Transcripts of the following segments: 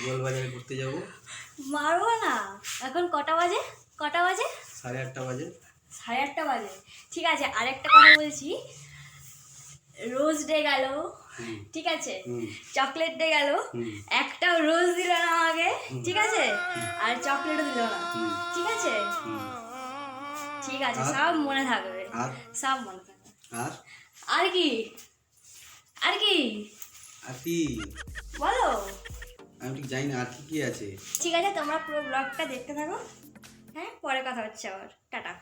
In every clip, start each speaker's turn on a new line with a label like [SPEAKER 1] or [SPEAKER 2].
[SPEAKER 1] গোলবাজারে ঘুরতে যাব।
[SPEAKER 2] মারবো না। এখন কটা বাজে?
[SPEAKER 1] 8:30 বাজে।
[SPEAKER 2] 8:30 বাজে। ঠিক আছে, আরেকটা কথা বলছি। রোজ ডে গেল, ঠিক আছে, চকলেট ডে গেল, একটাও রোজ দিল না আমাকে, ঠিক আছে, আর চকলেটও দিল না, ঠিক আছে। ঠিক আছে, সব মনে থাকবে, সব মনে থাকবে। আর কি আর কি
[SPEAKER 1] আর কি
[SPEAKER 2] বলো?
[SPEAKER 1] আমি ঠিক জানি না আর কি কি আছে।
[SPEAKER 2] ঠিক আছে, তোমরা পুরো ব্লগটা দেখতে থাকো। হ্যাঁ, পরে কথা হচ্ছে আবার। টাটা।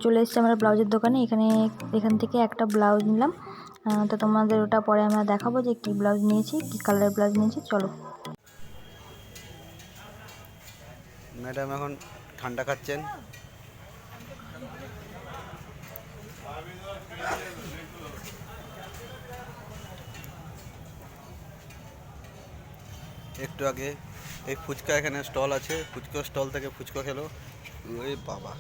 [SPEAKER 2] চলে এসেছি আমরা ব্লাউজের দোকানে। এখান থেকে একটা ব্লাউজ নিলাম। তো তোমাদের ওটা পরে আমরা দেখাবো যে কী ব্লাউজ নিয়েছি, কী কালারের ব্লাউজ নিয়েছি। চলো।
[SPEAKER 1] ম্যাডাম এখন ঠান্ডা খাচ্ছেন। একটু আগে এই ফুচকা এখানে স্টল আছে, ফুচকা স্টল থেকে ফুচকা খেলো। ওই বাবা,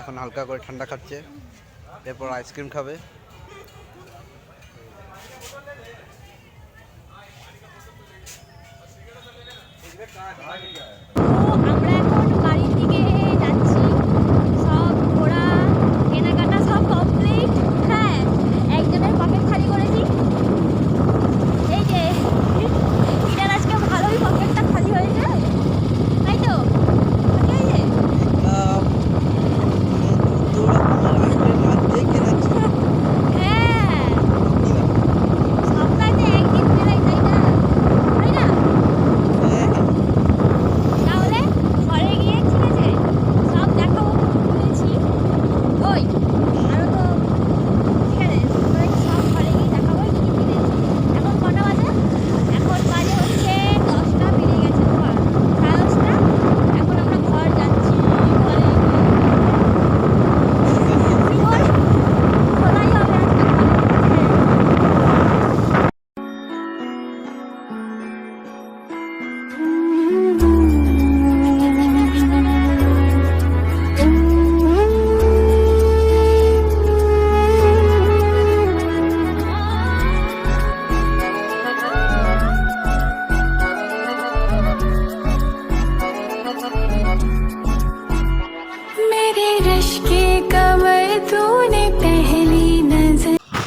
[SPEAKER 1] এখন হালকা করে ঠান্ডা খাচ্ছে, এরপর আইসক্রিম খাবে।
[SPEAKER 2] আমরা এখন বাড়ির দিকে যাচ্ছি। সব ঘোরা কেনাকাটা সব কমপ্লিট। হ্যাঁ, একজনের পকেট খালি করেছি। এই যে এটার আজকে ভালোই পকেটটা খালি হয়েছে, তাই তো?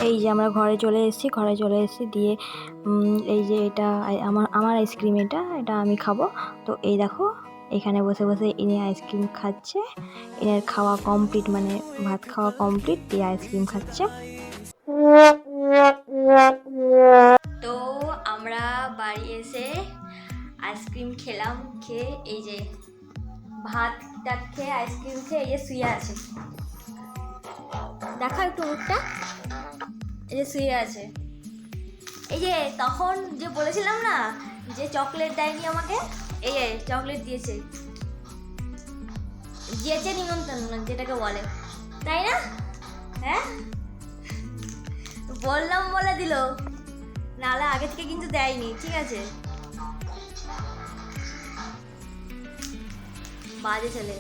[SPEAKER 2] এই যে আমরা ঘরে চলে এসেছি দিয়ে এই যে এটা আমার আইসক্রিম, এটা আমি খাবো। তো এই দেখো, এখানে বসে বসে ইনি আইসক্রিম খাচ্ছে। এর খাওয়া কমপ্লিট, মানে ভাত খাওয়া কমপ্লিট, দিয়ে আইসক্রিম খাচ্ছে। তো আমরা বাড়ি এসে আইসক্রিম খেলাম, খেয়ে এই যে ভাত খেয়ে আইসক্রিম খেয়ে এই যে শুয়ে আছে। দেখা একটু মুখটা, এই যে শুয়ে আছে। এই যে তখন যে বলেছিলাম না যে চকলেট দেয়নি আমাকে, এই যে চকলেট দিয়েছে। যেচে নিমন্ত্রণ যেটাকে বলে, তাই না? হ্যাঁ, বললাম বলে দিল, নাহলে আগে থেকে কিন্তু দেয়নি, ঠিক আছে? বাজে ছেলে।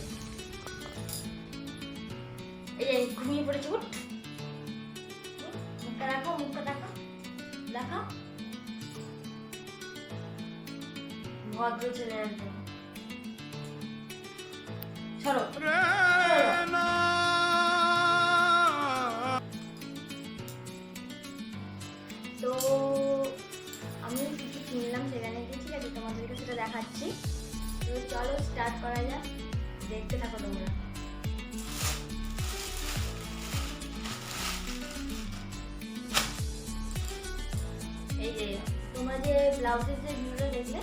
[SPEAKER 2] এই যে ঘুমিয়ে পড়েছে, উঠ, মুখটা রাখো, মুখটা রাখো, রাখো। ভদ্র ছেলে একদম। সরো, তো আমি কি কি কিনলাম সেখানে গিয়ে, ঠিক আছে, তোমাদেরকে সেটা দেখাচ্ছি। তো চলো স্টার্ট করা যাক, দেখতে থাকো তোমরা। এই যে তোমরা যে ব্লাউজের যে ভিডিওটা দেখলে,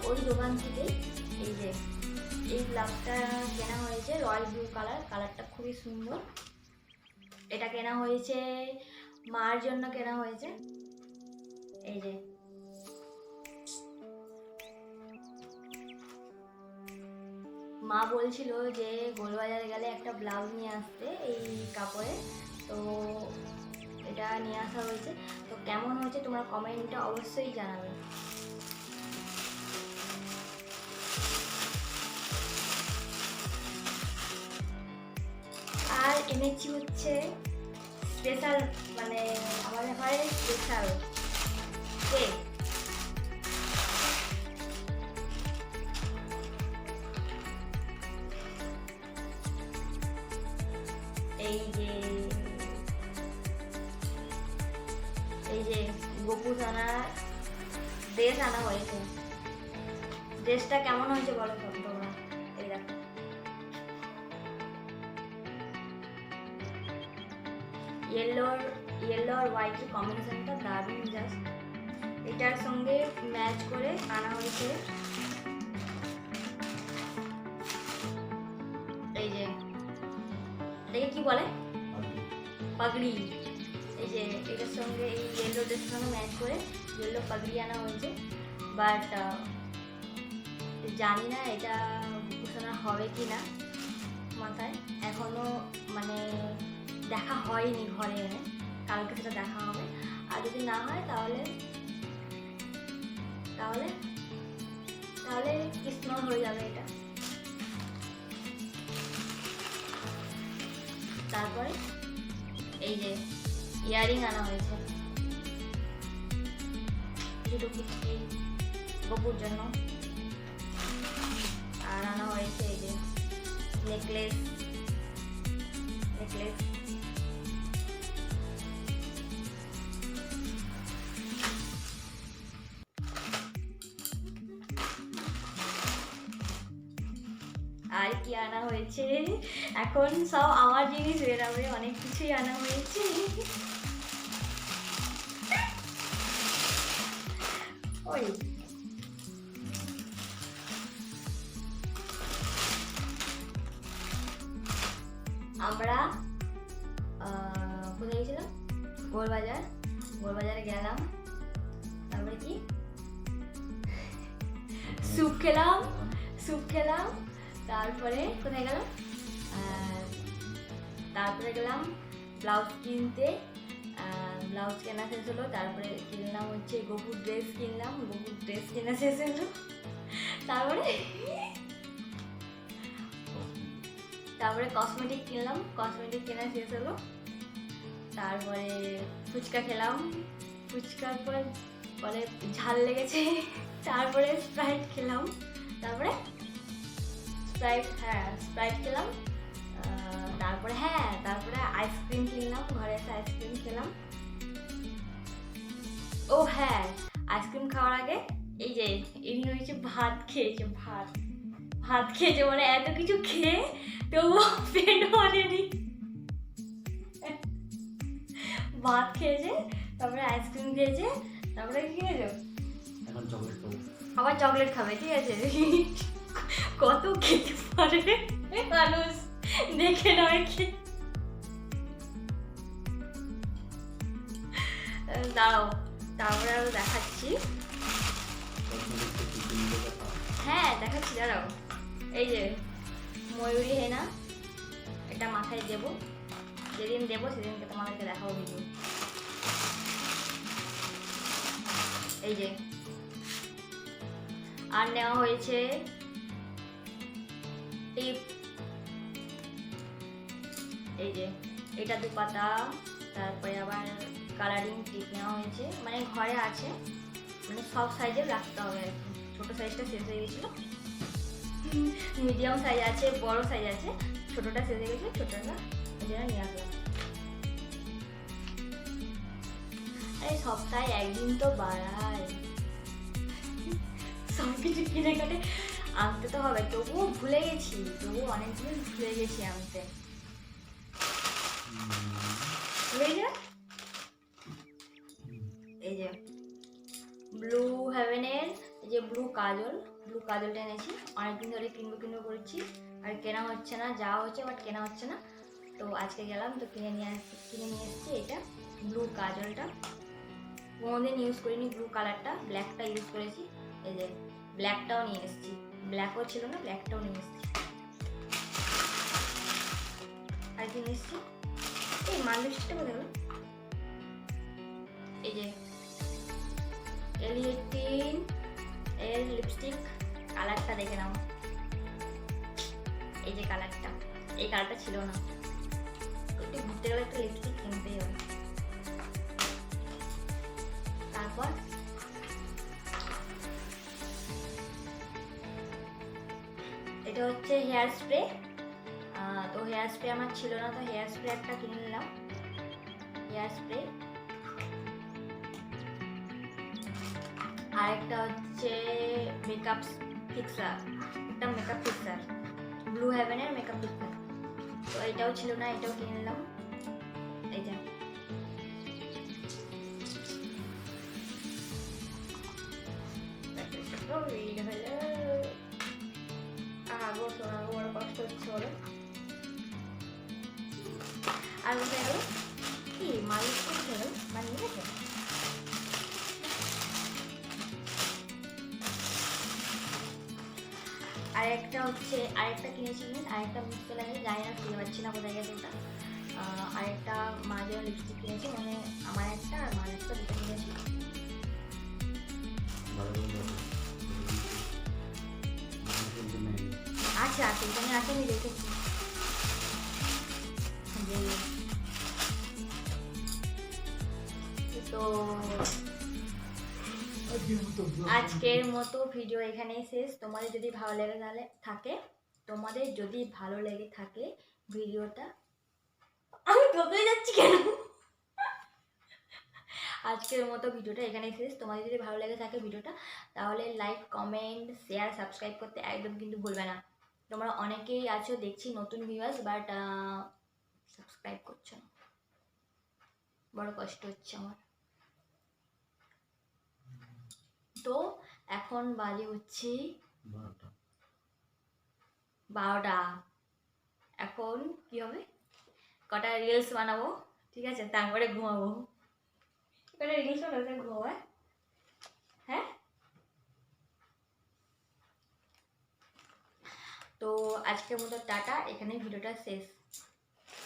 [SPEAKER 2] ওই দোকান থেকে এই যে এই ব্লাউজটা কেনা হয়েছে, রয়্যাল ব্লু কালার, কালারটা খুবই সুন্দর। এটা কেনা হয়েছে মার জন্য, কেনা হয়েছে। এই যে মা বলছিল যে গোলবাজারে গেলে একটা ব্লাউজ নিয়ে আসতে এই কাপড়ে, তো এটা নিয়ে আসা হয়েছে। তো কেমন হয়েছে তোমরা কমেন্টটা অবশ্যই জানাবে। আর এনেছি হচ্ছে স্পেশাল, মানে আমাদের ঘরে স্পেশাল কেক। এই যে গপু সোনার ড্রেস আনা হয়েছে। ড্রেসটা কেমন হয়েছে বলো তো তোমরা? এই দেখো, ইয়েলো আর হোয়াইটের কম্বিনেশনটা দারুণ, জাস্ট এটার সঙ্গে ম্যাচ করে আনা হয়েছে। এই যে এটাকে কি বলে, পাগড়ি। এই যে এটার সঙ্গে এই ইয়েলো ড্রেসের সঙ্গে ম্যাচ করে ইয়েলো পাগড়ি আনা হয়েছে। বাট জানি না এটা ঘোষণা হবে কি না, মাথায় এখনো মানে দেখা হয়নি ঘরে এনে, কালকে সেটা দেখা হবে। আর যদি না হয় তাহলে তাহলে তাহলে কৃষ্ণ হয়ে যাবে এটা। তারপরে এই যে ইয়ারিং আনা হয়েছে দুটো পিচকি গপুর জন্য। আর আনা হয়েছে এই যে নেকলেস। আর কি আনা হয়েছে, এখন সব আমার জিনিস বেরাবে, অনেক কিছুই আনা হয়েছে। ওই আমরা কোথায় গেছিলাম, গোলবাজারে গেলাম। তারপরে কি স্যুপ খেলাম। তারপরে কোথায় গেলাম, তারপরে গেলাম ব্লাউজ কিনতে। ব্লাউজ কেনা শেষ হলো, তারপরে কিনলাম হচ্ছে গপুর ড্রেস কেনা শেষ হলো। তারপরে কসমেটিক কেনা শেষ হলো। তারপরে ফুচকা খেলাম, ফুচকার পর বলে ঝাল লেগেছে। তারপরে স্প্রাইট খেলাম, তারপরে স্প্রাইট খেলাম। তারপরে আইসক্রিম কিনলাম, ঘরে এসে আইসক্রিম খেলাম। ও হ্যাঁ, আইসক্রিম খাওয়ার আগে এই যে ইনি হয়েছে ভাত খেয়েছে, মানে এত কিছু খেয়ে তবুও পেট ভরেনি। ভাত খেয়েছে, তারপরে আইসক্রিম খেয়েছে, তারপরে কি খেয়েছো, আবার চকলেট খাবে, ঠিক আছে? কত খেতে পারে মানুষ, দেখে নয় কি। দাঁড়াও, তারপরে আরো দেখাচ্ছি। হ্যাঁ দেখাচ্ছি, দাঁড়াও। এই যে ময়ূরী হেনা, এটা মাথায় দেবো, যেদিন দেবো সেদিনকে তোমাদেরকে দেখাবো ভিডিও। এই যে আর নেওয়া হয়েছে টিপ, এই যে এটা 2 পাতা, তারপরে আবার কালারিং টিপ নেওয়া হয়েছে, মানে ঘরে আছে, মানে সব সাইজের রাখতে হবে আর কি। ছোটো সাইজটা শেষ হয়ে গেছিলো, মিডিয়াম সাইজ আছে, বড় সাইজ আছে, ছোটোটা শেষ হয়ে গেছিলো, ছোটোটা ওই জন্য নিয়ে আসলাম। আরে সপ্তাহে একদিন তো বাড়ায়, সব কিছু কিনে কাটে আনতে তো হবে, তবুও ভুলে গেছি, তবুও অনেকদিন ভুলে গেছি আনতে। এই যে ব্লু হেভেনের এই যে ব্লু কাজলটা এনেছি, অনেকদিন ধরে কিনবো করেছি, আর কেনা হচ্ছে না, যাওয়া হচ্ছে বাট কেনা হচ্ছে না। তো আজকে গেলাম তো কিনে নিয়ে এসেছি এটা ব্লু কাজলটা। কোনোদিন ইউজ করিনি ব্লু কালারটা, ব্ল্যাকটা ইউজ করেছি। এই যে ব্ল্যাকটাও নিয়ে এসেছি, ব্ল্যাকও ছিল না, ব্ল্যাকটাও নিয়ে এসেছি। আর কি নিয়ে এসেছি, এই মাল লিপস্টিকটা কোথায় গেল, এই যে L18 এর লিপস্টিক, কালারটা দেখে নাও, এই যে কালারটা, এই কালারটা ছিল না, একটু ঘুরতে গেলে একটা লিপস্টিক কিনতেই হবে। তারপর এটা হচ্ছে হেয়ার স্প্রে, তো হেয়ার স্প্রে আমার ছিল না, তো হেয়ার স্প্রে একটা কিনে নিলাম, হেয়ার স্প্রে। আর একটা হচ্ছে মেকআপ ফিক্সার, একটা মেকআপ ফিক্সার, ব্লু হেভেনের মেকআপ ফিক্সার, তো এটাও ছিল না, এটাও কিনে নিলাম। এই যে বড় কষ্ট হচ্ছে বলো। আর কোথায় গেল কি মালিক কোথায় গেল, নিয়ে গেছে। আরেকটা কিনেছি, আরেকটা বুঝতে লাগে, জানি না, খুঁজে পাচ্ছি না কোথায় গেছে ওটা। আরেকটা মার জন্য লিপস্টিক কিনেছি, মানে আমার একটা আর মার একটা, দুটো কিনেছি। আচ্ছা এখানে আছে, আমি দেখেছি। তো আজকের মতো ভিডিও এখানেই শেষ। তোমাদের যদি ভালো লেগে থাকে ভিডিওটা, আমি ঠকে যাচ্ছি কেন, আজকের মতো ভিডিওটা এখানেই শেষ। তোমাদের যদি ভালো লেগে থাকে ভিডিওটা, তাহলে লাইক, কমেন্ট, শেয়ার, সাবস্ক্রাইব করতে একদম কিন্তু ভুলবে না। তোমরা অনেকেই আছো দেখছি নতুন ভিউয়ার্স, বাট সাবস্ক্রাইব করছো না, বড় কষ্ট হচ্ছে আমার। তো এখন বাজে হচ্ছে 12টা। এখন কি হবে, কটা রিলস বানাবো, ঠিক আছে, তারপরে ঘুমাবো। কটা রিলস বানাবো, ঘুমাবো। হ্যাঁ, তো আজকের মতো টাটা, এখানে ভিডিওটা শেষ।